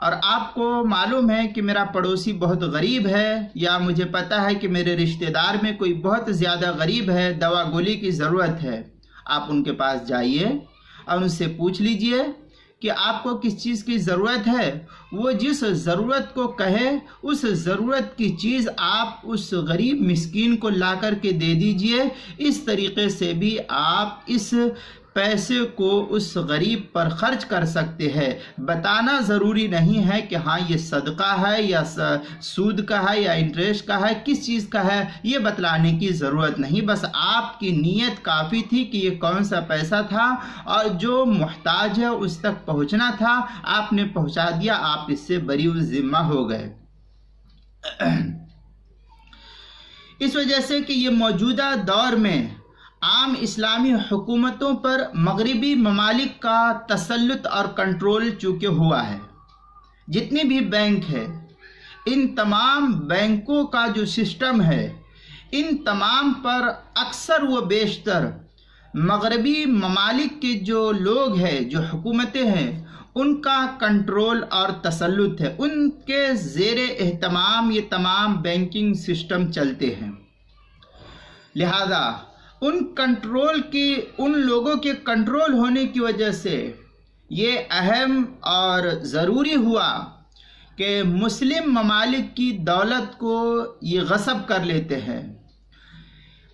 اور آپ کو معلوم ہے کہ میرا پڑوسی بہت غریب ہے، یا مجھے پتہ ہے کہ میرے رشتہ دار میں کوئی بہت زیادہ غریب ہے، دوا گولی کی ضرورت ہے، آپ ان کے پاس جائیے اور ان سے پوچھ لیجئے کہ آپ کو کس چیز کی ضرورت ہے۔ وہ جس ضرورت کو کہے اس ضرورت کی چیز آپ اس غریب مسکین کو لا کر کے دے دیجئے۔ اس طریقے سے بھی آپ اس پیسے کو اس غریب پر خرچ کر سکتے ہیں۔ بتانا ضروری نہیں ہے کہ ہاں یہ صدقہ ہے یا سود کا ہے یا انٹریسٹ کا ہے، کس چیز کا ہے یہ بتلانے کی ضرورت نہیں، بس آپ کی نیت کافی تھی کہ یہ کون سا پیسہ تھا اور جو محتاج ہے اس تک پہنچنا تھا، آپ نے پہنچا دیا، آپ اس سے بری الذمہ ہو گئے۔ اس وجہ سے کہ یہ موجودہ دور میں عام اسلامی حکومتوں پر مغربی ممالک کا تسلط اور کنٹرول چونکہ ہوا ہے، جتنی بھی بینک ہے، ان تمام بینکوں کا جو سسٹم ہے، ان تمام پر اکثر و بیشتر مغربی ممالک کے جو لوگ ہیں، جو حکومتیں ہیں، ان کا کنٹرول اور تسلط ہے، ان کے زیر اہتمام یہ تمام بینکنگ سسٹم چلتے ہیں۔ لہذا ان لوگوں کے کنٹرول ہونے کی وجہ سے یہ اہم اور ضروری ہوا کہ مسلم ممالک کی دولت کو یہ غصب کر لیتے ہیں،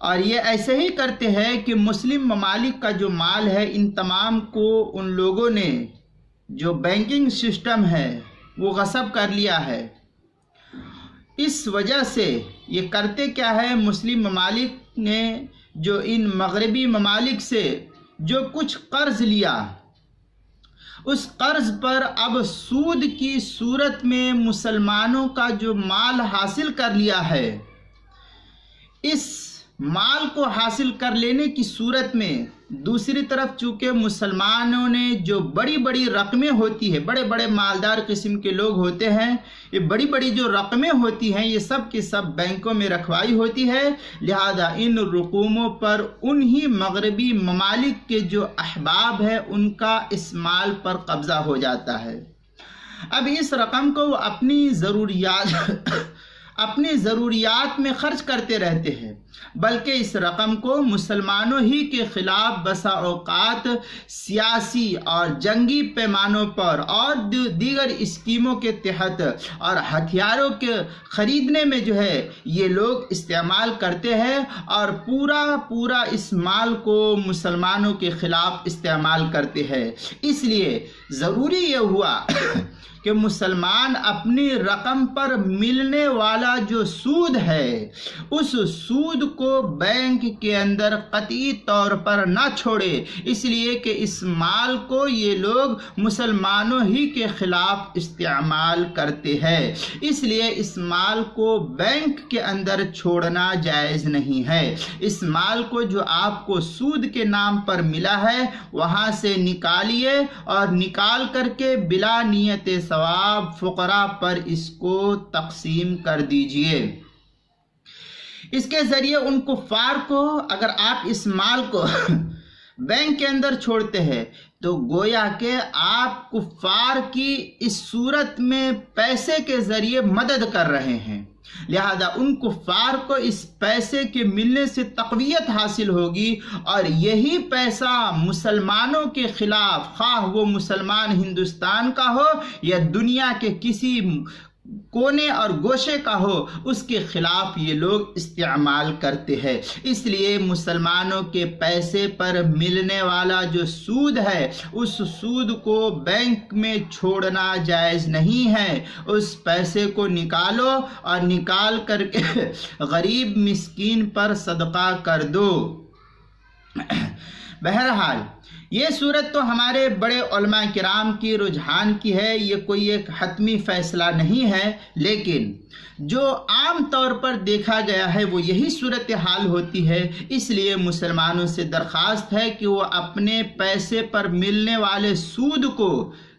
اور یہ ایسے ہی کرتے ہیں کہ مسلم ممالک کا جو مال ہے ان تمام کو ان لوگوں نے جو بینکنگ سسٹم ہے وہ غصب کر لیا ہے۔ اس وجہ سے یہ کرتے کیا ہے، مسلم ممالک نے جو ان مغربی ممالک سے جو کچھ قرض لیا، اس قرض پر اب سود کی صورت میں مسلمانوں کا جو مال حاصل کر لیا ہے، اس مال کو حاصل کر لینے کی صورت میں دوسری طرف چونکہ مسلمانوں نے جو بڑی بڑی رقمیں ہوتی ہے، بڑے بڑے مالدار قسم کے لوگ ہوتے ہیں، یہ بڑی بڑی جو رقمیں ہوتی ہیں یہ سب کی سب بینکوں میں رکھوائی ہوتی ہے، لہذا ان رقوموں پر انہی مغربی ممالک کے جو احباب ہیں ان کا اس مال پر قبضہ ہو جاتا ہے۔ اب اس رقم کو وہ اپنی ضروریات میں خرچ کرتے رہتے ہیں، بلکہ اس رقم کو مسلمانوں ہی کے خلاف بسا اوقات سیاسی اور جنگی پیمانوں پر اور دیگر اسکیموں کے تحت اور ہتھیاروں کے خریدنے میں جو ہے یہ لوگ استعمال کرتے ہیں، اور پورا اس مال کو مسلمانوں کے خلاف استعمال کرتے ہیں۔ اس لیے ضروری یہ ہوا کہ مسلمان اپنی رقم پر ملنے والا جو سود ہے اس سود کو بینک کے اندر قطعی طور پر نہ چھوڑے، اس لیے کہ اس مال کو یہ لوگ مسلمانوں ہی کے خلاف استعمال کرتے ہیں، اس لیے اس مال کو بینک کے اندر چھوڑنا جائز نہیں ہے۔ اس مال کو جو آپ کو سود کے نام پر ملا ہے وہاں سے نکالیے اور نکال کر کے بلا نیت ثواب فقراء پر اس کو تقسیم کر دیجئے۔ اس کے ذریعے ان کفار کو، اگر آپ اس مال کو بینک کے اندر چھوڑتے ہیں تو گویا کہ آپ کفار کی اس صورت میں پیسے کے ذریعے مدد کر رہے ہیں، لہذا ان کفار کو اس پیسے کے ملنے سے تقویت حاصل ہوگی، اور یہی پیسہ مسلمانوں کے خلاف، خواہ وہ مسلمان ہندوستان کا ہو یا دنیا کے کسی کونے اور گوشے کا ہو، اس کے خلاف یہ لوگ استعمال کرتے ہیں۔ اس لیے مسلمانوں کے پیسے پر ملنے والا جو سود ہے اس سود کو بینک میں چھوڑنا جائز نہیں ہے، اس پیسے کو نکالو اور نکال کر کے غریب مسکین پر صدقہ کر دو۔ بہرحال یہ صورت تو ہمارے بڑے علماء کرام کی رجحان کی ہے، یہ کوئی ایک حتمی فیصلہ نہیں ہے، لیکن جو عام طور پر دیکھا گیا ہے وہ یہی صورتحال ہوتی ہے۔ اس لیے مسلمانوں سے درخواست ہے کہ وہ اپنے پیسے پر ملنے والے سود کو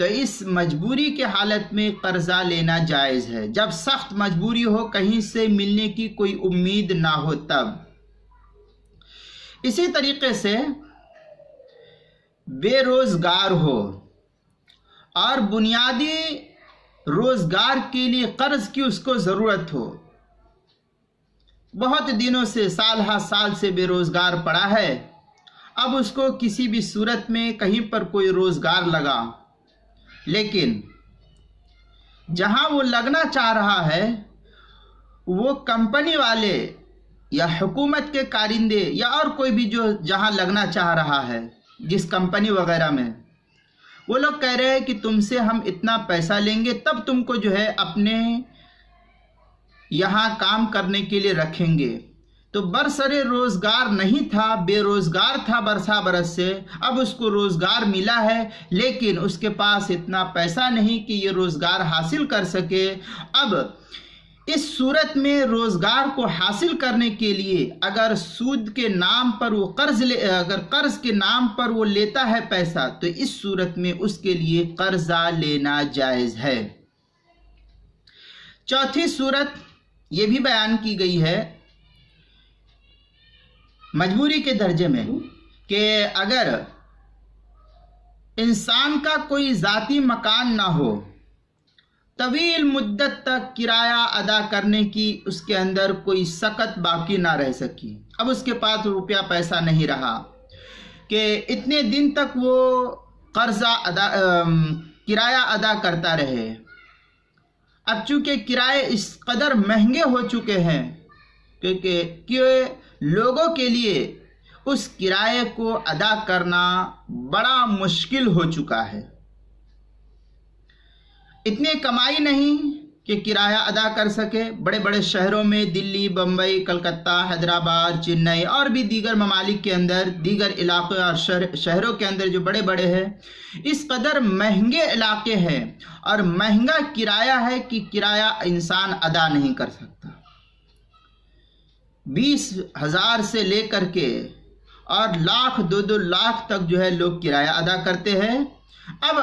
تو اس مجبوری کے حالت میں قرضہ لینا جائز ہے، جب سخت مجبوری ہو، کہیں سے ملنے کی کوئی امید نہ ہو تب۔ اسی طریقے سے بے روزگار ہو اور بنیادی روزگار کے لیے قرض کی اس کو ضرورت ہو، بہت دنوں سے سال ہا سال سے بے روزگار پڑا ہے، اب اس کو کسی بھی صورت میں کہیں پر کوئی روزگار لگا، لیکن جہاں وہ لگنا چاہ رہا ہے وہ کمپنی والے یا حکومت کے کارندے یا اور کوئی بھی جو جہاں لگنا چاہ رہا ہے جس کمپنی وغیرہ میں، وہ لوگ کہہ رہے ہیں کہ تم سے ہم اتنا پیسہ لیں گے تب تم کو جو ہے اپنے یہاں کام کرنے کے لیے رکھیں گے۔ تو برسرے روزگار نہیں تھا، بے روزگار تھا برسا برس سے، اب اس کو روزگار ملا ہے لیکن اس کے پاس اتنا پیسہ نہیں کہ یہ روزگار حاصل کر سکے۔ اب اس صورت میں روزگار کو حاصل کرنے کے لیے اگر سود کے نام پر وہ اگر قرض کے نام پر وہ لیتا ہے پیسہ، تو اس صورت میں اس کے لیے قرضہ لینا جائز ہے۔ چوتھی صورت یہ بھی بیان کی گئی ہے مجبوری کے درجے میں کہ اگر انسان کا کوئی ذاتی مکان نہ ہو، طویل مدت تک کرایہ ادا کرنے کی اس کے اندر کوئی سکت باقی نہ رہ سکی، اب اس کے پاس روپیہ پیسہ نہیں رہا کہ اتنے دن تک وہ کرایہ ادا کرتا رہے۔ اب چونکہ کرائے اس قدر مہنگے ہو چکے ہیں کہ لوگوں کے لیے اس کرائے کو ادا کرنا بڑا مشکل ہو چکا ہے، اتنی کمائی نہیں کہ کرایہ ادا کر سکے۔ بڑے بڑے شہروں میں دلی، بمبئی، کلکتہ، حیدرآباد، چنئی اور بھی دیگر ممالک کے اندر، دیگر علاقے اور شہروں کے اندر جو بڑے بڑے ہیں، اس قدر مہنگے علاقے ہیں اور مہنگا کرایہ ہے کہ کرایہ انسان ادا نہیں کر سکتا۔ 20,000 سے لے کر کے اور لاکھ 2 لاکھ تک جو ہے لوگ کرایہ ادا کرتے ہیں۔ اب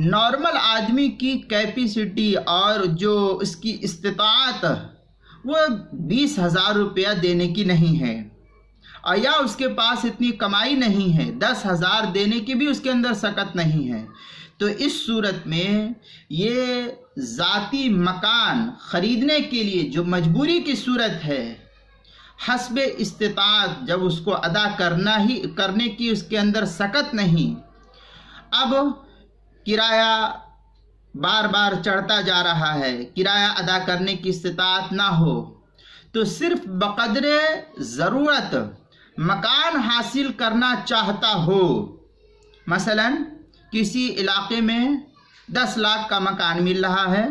نارمل آدمی کی کیپیسٹی اور جو اس کی استطاعت وہ 20,000 روپیہ دینے کی نہیں ہے، اور یا اس کے پاس اتنی کمائی نہیں ہے، 10,000 دینے کی بھی اس کے اندر سکت نہیں ہے۔ تو اس صورت میں یہ ذاتی مکان خریدنے کے لیے جو مجبوری کی صورت ہے، حسب استطاعت جب اس کو ادا کرنے کی اس کے اندر سکت نہیں، اب کرایہ بار بار چڑھتا جا رہا ہے، کرایہ ادا کرنے کی استطاعت نہ ہو، تو صرف بقدر ضرورت مکان حاصل کرنا چاہتا ہو، مثلا کسی علاقے میں 10 لاکھ کا مکان مل رہا ہے،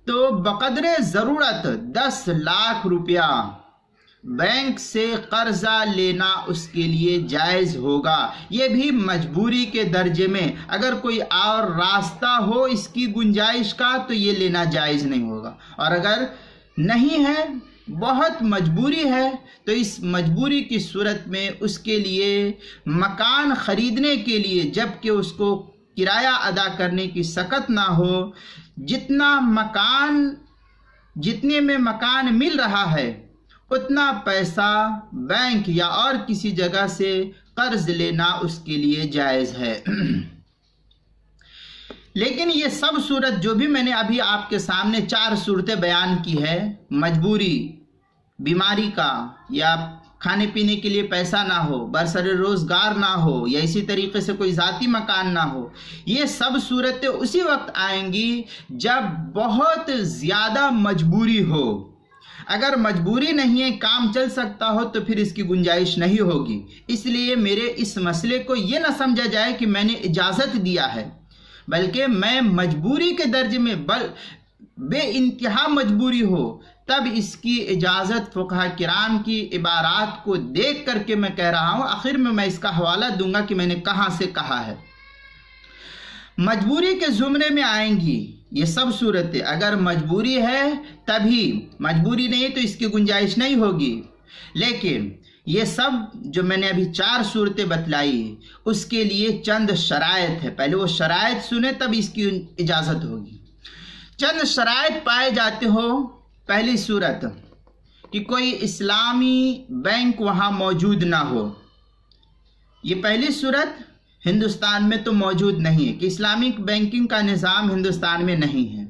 تو بقدر ضرورت 10 لاکھ روپیہ بینک سے قرضہ لینا اس کے لیے جائز ہوگا۔ یہ بھی مجبوری کے درجے میں، اگر کوئی اور راستہ ہو اس کی گنجائش کا تو یہ لینا جائز نہیں ہوگا، اور اگر نہیں ہے، بہت مجبوری ہے، تو اس مجبوری کی صورت میں اس کے لیے مکان خریدنے کے لیے، جب کہ اس کو کرایہ ادا کرنے کی سکت نہ ہو، جتنے میں مکان مل رہا ہے اتنا پیسہ بینک یا اور کسی جگہ سے قرض لینا اس کے لیے جائز ہے۔ لیکن یہ سب صورت جو بھی میں نے ابھی آپ کے سامنے 4 صورتیں بیان کی ہے، مجبوری، بیماری کا، یا کھانے پینے کے لیے پیسہ نہ ہو، برسر روزگار نہ ہو، یا اسی طریقے سے کوئی ذاتی مکان نہ ہو، یہ سب صورتیں اسی وقت آئیں گی جب بہت زیادہ مجبوری ہو۔ اگر مجبوری نہیں ہے، کام چل سکتا ہو، تو پھر اس کی گنجائش نہیں ہوگی۔ اس لیے میرے اس مسئلے کو یہ نہ سمجھا جائے کہ میں نے اجازت دیا ہے، بلکہ میں مجبوری کے درجے میں بے انتہا مجبوری ہو تب اس کی اجازت فقہاء کرام کی عبارات کو دیکھ کر کے میں کہہ رہا ہوں۔ آخر میں اس کا حوالہ دوں گا کہ میں نے کہاں سے کہا ہے۔ مجبوری کے زمرے میں آئیں گی یہ سب صورتیں، اگر مجبوری ہے تبھی، مجبوری نہیں تو اس کی گنجائش نہیں ہوگی۔ لیکن یہ سب جو میں نے ابھی 4 صورتیں بتلائی اس کے لیے چند شرائط ہے. پہلے وہ شرائط سنیں تب اس کی اجازت ہوگی. چند شرائط پائے جاتے ہو. پہلی صورت کہ کوئی اسلامی بینک وہاں موجود نہ ہو. یہ پہلی صورت ہندوستان میں تو موجود نہیں ہے کہ اسلامک بینکنگ کا نظام ہندوستان میں نہیں ہے.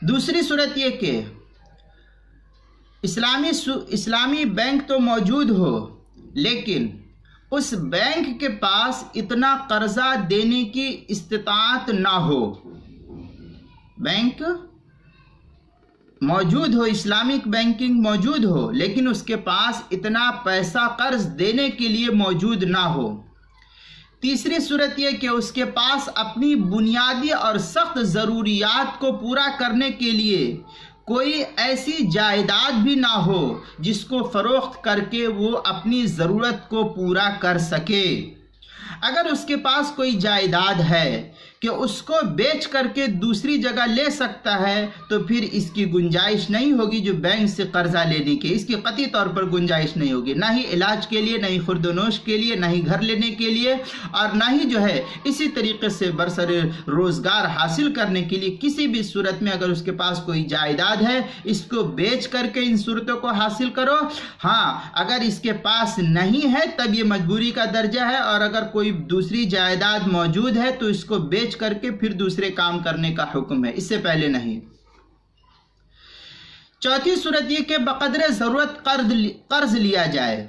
دوسری صورت یہ کہ اسلامی بینک تو موجود ہو لیکن اس بینک کے پاس اتنا قرضہ دینے کی استطاعت نہ ہو. بینک موجود ہو، اسلامک بینکنگ موجود ہو، لیکن اس کے پاس اتنا پیسہ قرض دینے کے لیے موجود نہ ہو. تیسری صورت یہ کہ اس کے پاس اپنی بنیادی اور سخت ضروریات کو پورا کرنے کے لیے کوئی ایسی جائیداد بھی نہ ہو جس کو فروخت کر کے وہ اپنی ضرورت کو پورا کر سکے. اگر اس کے پاس کوئی جائیداد ہے کہ اس کو بیچ کر کے دوسری جگہ لے سکتا ہے تو پھر اس کی گنجائش نہیں ہوگی جو بینک سے قرضہ لینے کی. اس کی قطعی طور پر گنجائش نہیں ہوگی، نہ ہی علاج کے لیے، نہ ہی خورد و نوش کے لیے، نہ ہی گھر لینے کے لیے، اور نہ ہی جو ہے اسی طریقے سے برسر روزگار حاصل کرنے کے لیے. کسی بھی صورت میں اگر اس کے پاس کوئی جائیداد ہے اس کو بیچ کر کے ان صورتوں کو حاصل کرو. ہاں اگر اس کے پاس نہیں ہے تب یہ مجبوری کا درجہ ہے، اور اگر کوئی دوسری جائیداد موجود ہے تو اس کو بیچ کر کے پھر دوسرے کام کرنے کا حکم ہے، اس سے پہلے نہیں. چوتھی صورت یہ کہ بقدر ضرورت قرض لیا جائے،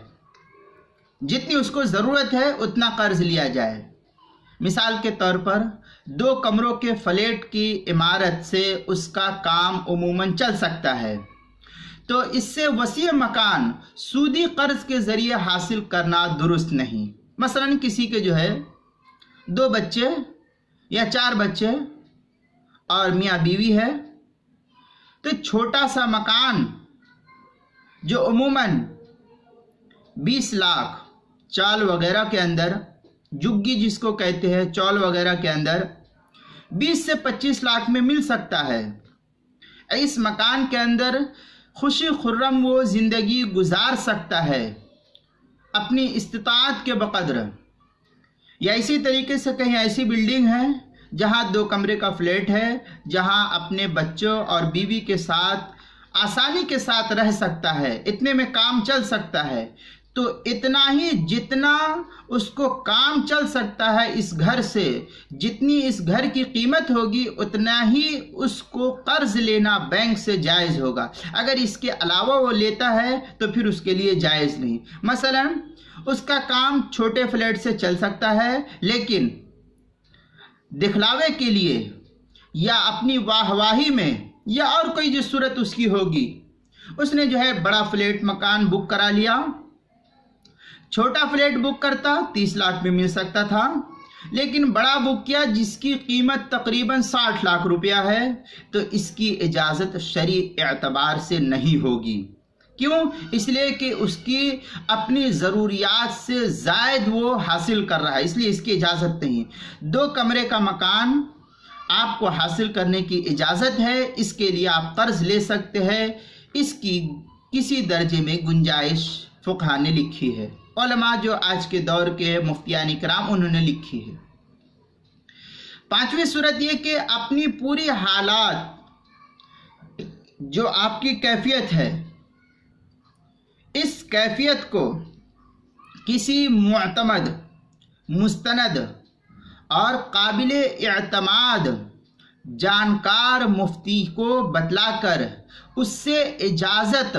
جتنی اس کو ضرورت ہے اتنا قرض لیا جائے. مثال کے طور پر 2 کمروں کے فلیٹ کی عمارت سے اس کا کام عموماً چل سکتا ہے، تو اس سے وسیع مکان سودی قرض کے ذریعے حاصل کرنا درست نہیں. مثلا کسی کے جو ہے 2 بچے یا 4 بچے اور میاں بیوی ہے، تو چھوٹا سا مکان جو عموماً 20 لاکھ چال وغیرہ کے اندر، جگی جس کو کہتے ہیں چال وغیرہ کے اندر 20 سے 25 لاکھ میں مل سکتا ہے. اس مکان کے اندر خوشی خرم وہ زندگی گزار سکتا ہے اپنی استطاعت کے بقدر. یا اسی طریقے سے کہیں ایسی بلڈنگ ہے جہاں 2 کمرے کا فلیٹ ہے، جہاں اپنے بچوں اور بیوی کے ساتھ آسانی کے ساتھ رہ سکتا ہے، اتنے میں کام چل سکتا ہے. تو اتنا ہی جتنا اس کو کام چل سکتا ہے اس گھر سے، جتنی اس گھر کی قیمت ہوگی اتنا ہی اس کو قرض لینا بینک سے جائز ہوگا. اگر اس کے علاوہ وہ لیتا ہے تو پھر اس کے لیے جائز نہیں. مثلا اس کا کام چھوٹے فلیٹ سے چل سکتا ہے، لیکن دکھلاوے کے لیے یا اپنی واہواہی میں یا اور کوئی جو صورت اس کی ہوگی، اس نے جو ہے بڑا فلیٹ مکان بک کرا لیا. چھوٹا فلیٹ بک کرتا 30 لاکھ میں مل سکتا تھا، لیکن بڑا بک کیا جس کی قیمت تقریباً 60 لاکھ روپیہ ہے، تو اس کی اجازت شرعی اعتبار سے نہیں ہوگی. کیوں؟ اس لیے کہ اس کی اپنی ضروریات سے زائد وہ حاصل کر رہا ہے، اس لیے اس کی اجازت نہیں. 2 کمرے کا مکان آپ کو حاصل کرنے کی اجازت ہے، اس کے لیے آپ قرض لے سکتے ہیں. اس کی کسی درجے میں گنجائش فقہا نے لکھی ہے، علماء جو آج کے دور کے مفتیان کرام انہوں نے لکھی ہے. 5ویں صورت یہ کہ اپنی پوری حالات جو آپ کی کیفیت ہے، اس کیفیت کو کسی معتمد، مستند اور قابل اعتماد جانکار مفتی کو بتلا کر اس سے اجازت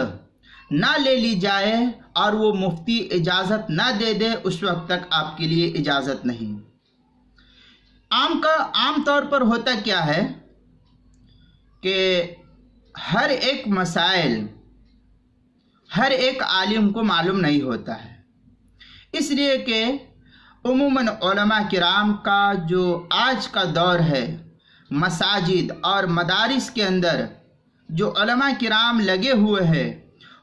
نہ لے لی جائے، اور وہ مفتی اجازت نہ دے دے اس وقت تک آپ کے لیے اجازت نہیں. عام طور پر ہوتا کیا ہے کہ ہر ایک مسائل ہر ایک عالم کو معلوم نہیں ہوتا ہے، اس لیے کہ عموماً علماء کرام کا جو آج کا دور ہے، مساجد اور مدارس کے اندر جو علماء کرام لگے ہوئے ہیں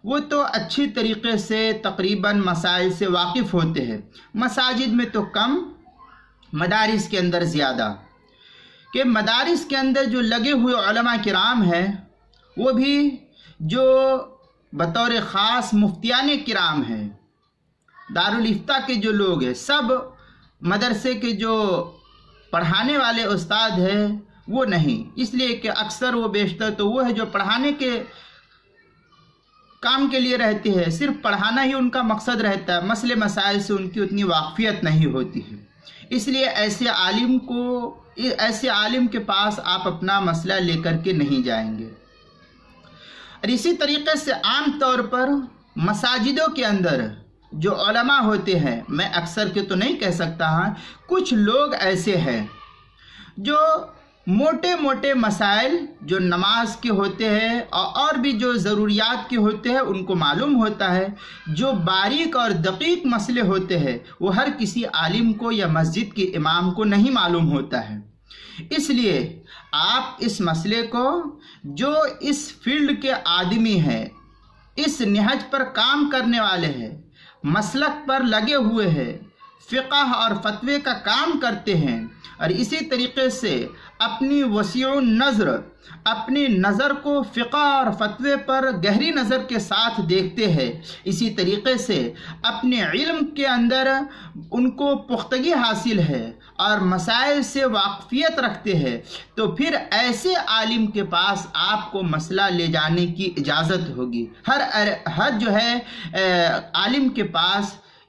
وہ تو اچھی طریقے سے تقریباً مسائل سے واقف ہوتے ہیں. مساجد میں تو کم، مدارس کے اندر زیادہ. کہ مدارس کے اندر جو لگے ہوئے علماء کرام ہیں وہ بھی جو بطور خاص مفتیان کرام ہیں، دارالفتہ کے جو لوگ ہیں، سب مدرسے کے جو پڑھانے والے استاد ہیں وہ نہیں، اس لیے کہ اکثر و بیشتر تو وہ ہے جو پڑھانے کے کام کے لیے رہتے ہیں، صرف پڑھانا ہی ان کا مقصد رہتا ہے، مسئلے مسائل سے ان کی اتنی واقفیت نہیں ہوتی ہے۔ اس لیے ایسے عالم کے پاس آپ اپنا مسئلہ لے کر کے نہیں جائیں گے۔ اور اسی طریقے سے عام طور پر مساجدوں کے اندر جو علماء ہوتے ہیں، میں اکثر کے تو نہیں کہہ سکتا ہاں، کچھ لوگ ایسے ہیں جو موٹے موٹے مسائل جو نماز کے ہوتے ہیں اور بھی جو ضروریات کے ہوتے ہیں ان کو معلوم ہوتا ہے، جو باریک اور دقیق مسئلے ہوتے ہیں وہ ہر کسی عالم کو یا مسجد کے امام کو نہیں معلوم ہوتا ہے۔ اس لیے آپ اس مسئلے کو، جو اس فیلڈ کے آدمی ہیں، اس نہج پر کام کرنے والے ہیں، مسلک پر لگے ہوئے ہیں، فقہ اور فتوے کا کام کرتے ہیں، اور اسی طریقے سے اپنی وسیع النظر، اپنی نظر کو فقہ اور فتوے پر گہری نظر کے ساتھ دیکھتے ہیں، اسی طریقے سے اپنے علم کے اندر ان کو پختگی حاصل ہے اور مسائل سے واقفیت رکھتے ہیں، تو پھر ایسے عالم کے پاس آپ کو مسئلہ لے جانے کی اجازت ہوگی۔ ہر جو ہے عالم کے پاس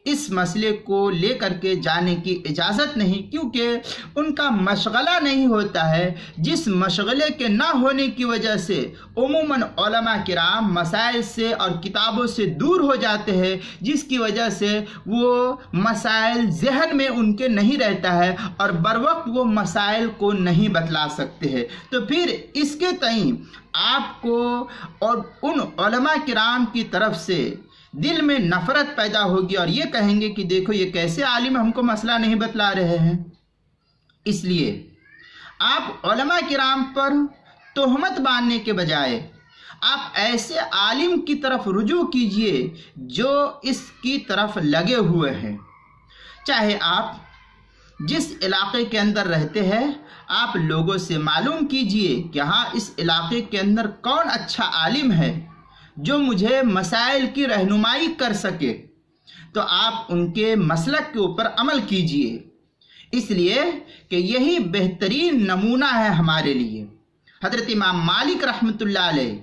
اس مسئلے کو لے کر کے جانے کی اجازت نہیں، کیونکہ ان کا مشغلہ نہیں ہوتا ہے، جس مشغلے کے نہ ہونے کی وجہ سے عموماً علماء کرام مسائل سے اور کتابوں سے دور ہو جاتے ہیں، جس کی وجہ سے وہ مسائل ذہن میں ان کے نہیں رہتا ہے اور بروقت وہ مسائل کو نہیں بتلا سکتے ہیں۔ تو پھر اس کے تئیں آپ کو اور ان علماء کرام کی طرف سے دل میں نفرت پیدا ہوگی اور یہ کہیں گے کہ دیکھو یہ کیسے عالم ہم کو مسئلہ نہیں بتلا رہے ہیں۔ اس لیے آپ علماء کرام پر تہمت باندھنے کے بجائے آپ ایسے عالم کی طرف رجوع کیجئے جو اس کی طرف لگے ہوئے ہیں۔ چاہے آپ جس علاقے کے اندر رہتے ہیں، آپ لوگوں سے معلوم کیجئے کہ ہاں اس علاقے کے اندر کون اچھا عالم ہے جو مجھے مسائل کی رہنمائی کر سکے، تو آپ ان کے مسلک کے اوپر عمل کیجئے، اس لیے کہ یہی بہترین نمونہ ہے ہمارے لیے۔ حضرت امام مالک رحمۃ اللہ علیہ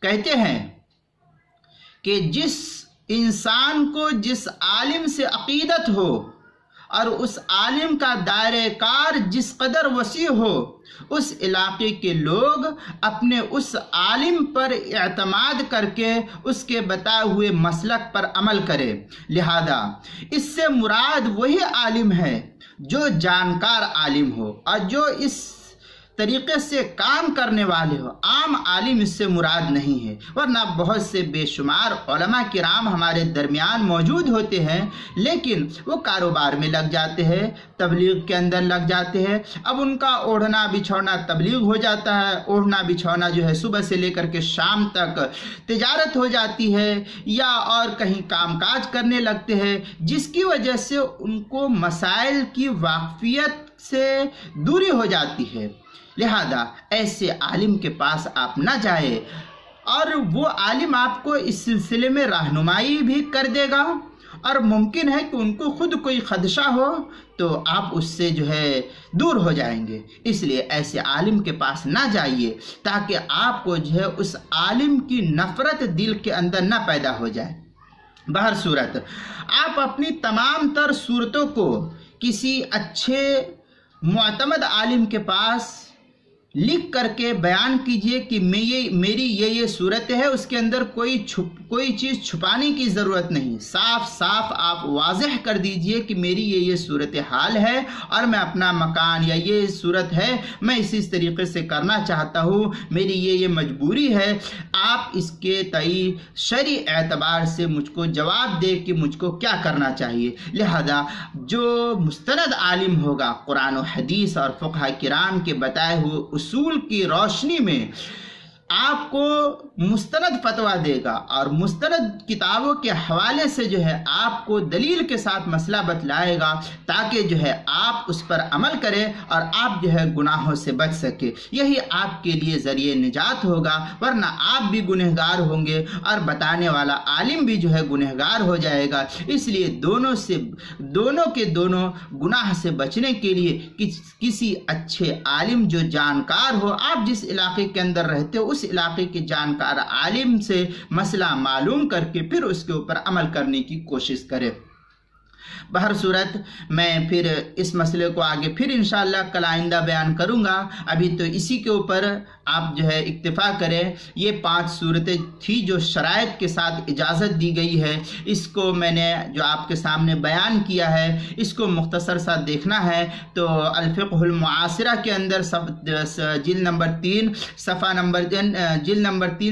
کہتے ہیں کہ جس انسان کو جس عالم سے عقیدت ہو اور اس عالم کا دائرہ کار جس قدر وسیع ہو، اس علاقے کے لوگ اپنے اس عالم پر اعتماد کر کے اس کے بتائے ہوئے مسلک پر عمل کرے۔ لہذا اس سے مراد وہی عالم ہے جو جانکار عالم ہو اور جو اس طریقے سے کام کرنے والے ہو، عام عالم اس سے مراد نہیں ہے۔ ورنہ بہت سے بے شمار علماء کرام ہمارے درمیان موجود ہوتے ہیں، لیکن وہ کاروبار میں لگ جاتے ہیں، تبلیغ کے اندر لگ جاتے ہیں، اب ان کا اوڑھنا بچھونا تبلیغ ہو جاتا ہے، اوڑھنا بچھونا جو ہے صبح سے لے کر کے شام تک تجارت ہو جاتی ہے یا اور کہیں کام کاج کرنے لگتے ہیں، جس کی وجہ سے ان کو مسائل کی واقفیت سے دوری ہو جاتی ہے۔ لہذا ایسے عالم کے پاس آپ نہ جائیں، اور وہ عالم آپ کو اس سلسلے میں رہنمائی بھی کر دے گا، اور ممکن ہے کہ ان کو خود کوئی خدشہ ہو تو آپ اس سے جو ہے دور ہو جائیں گے۔ اس لیے ایسے عالم کے پاس نہ جائیے تاکہ آپ کو جو ہے اس عالم کی نفرت دل کے اندر نہ پیدا ہو جائے۔ بہر صورت آپ اپنی تمام تر صورتوں کو کسی اچھے معتمد عالم کے پاس لکھ کر کے بیان کیجئے کہ میری یہ صورت ہے، اس کے اندر کوئی چیز چھپانے کی ضرورت نہیں، صاف صاف آپ واضح کر دیجئے کہ میری یہ صورت حال ہے اور میں اپنا مکان یا یہ صورت ہے، میں اسی طریقے سے کرنا چاہتا ہوں، میری یہ مجبوری ہے۔ آپ اس کے تئیں شرعی اعتبار سے مجھ کو جواب دے کہ مجھ کو کیا کرنا چاہیے۔ لہذا جو مستند عالم ہوگا، قرآن و حدیث اور فقہ کرام کے بتائے ہوئے اصول کی روشنی میں آپ کو مستند فتویٰ دے گا اور مستند کتابوں کے حوالے سے جو ہے آپ کو دلیل کے ساتھ مسئلہ بتلائے گا، تاکہ جو ہے آپ اس پر عمل کریں اور آپ جو ہے گناہوں سے بچ سکے۔ یہی آپ کے لیے ذریعہ نجات ہوگا، ورنہ آپ بھی گنہگار ہوں گے اور بتانے والا عالم بھی جو ہے گنہگار ہو جائے گا۔ اس لیے دونوں کے دونوں گناہ سے بچنے کے لیے کسی اچھے عالم جو جانکار ہو، آپ جس علاقے کے اندر رہتے ہو اس علاقے کے جانکار عالم سے مسئلہ معلوم کر کے پھر اس کے اوپر عمل کرنے کی کوشش کرے۔ بہر صورت میں پھر اس مسئلے کو آگے پھر انشاءاللہ کل آئندہ بیان کروں گا۔ ابھی تو اسی کے اوپر آپ جو ہے اکتفا کریں۔ یہ 5 صورتیں تھی جو شرائط کے ساتھ اجازت دی گئی ہے، اس کو میں نے جو آپ کے سامنے بیان کیا ہے، اس کو مختصر سا دیکھنا ہے تو الفقہ المعاصرہ کے اندر جلد نمبر 3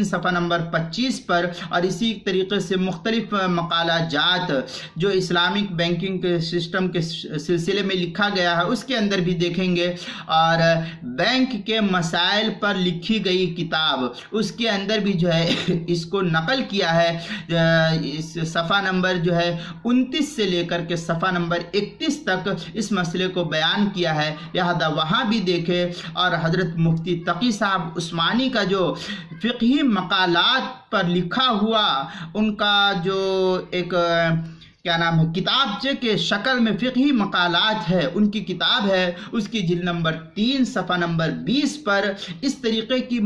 صفحہ نمبر 25 پر، اور اسی طریقے سے مختلف مقالہ جات جو اسلامک بینکنگ کے سسٹم کے سلسلے میں لکھا گیا ہے اس کے اندر بھی دیکھیں گے، اور بینک کے مسائل پر لکھی گئی کتاب اس کے اندر بھی جو ہے اس کو نقل کیا ہے، اس صفحہ نمبر جو ہے 29 سے لے کر کے صفحہ نمبر 31 تک اس مسئلے کو بیان کیا ہے، لہذا وہاں بھی دیکھیں۔ اور حضرت مفتی تقی صاحب عثمانی کا جو فقہی مقالات پر لکھا ہوا ان کا جو ایک کیا نام ہے کتابچے کے شکل میں فقہی مقالات ہے، ان کی کتاب ہے، اس کی جلد نمبر 3 صفحہ نمبر 20 پر اس طریقے کی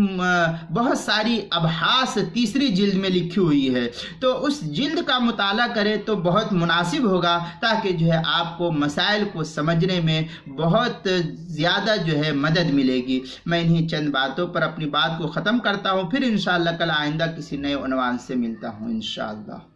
بہت ساری ابحاث تیسری جلد میں لکھی ہوئی ہے، تو اس جلد کا مطالعہ کرے تو بہت مناسب ہوگا، تاکہ جو ہے آپ کو مسائل کو سمجھنے میں بہت زیادہ جو ہے مدد ملے گی۔ میں انہی چند باتوں پر اپنی بات کو ختم کرتا ہوں، پھر انشاءاللہ کل آئندہ کسی نئے عنوان سے ملتا ہوں انشاءاللہ۔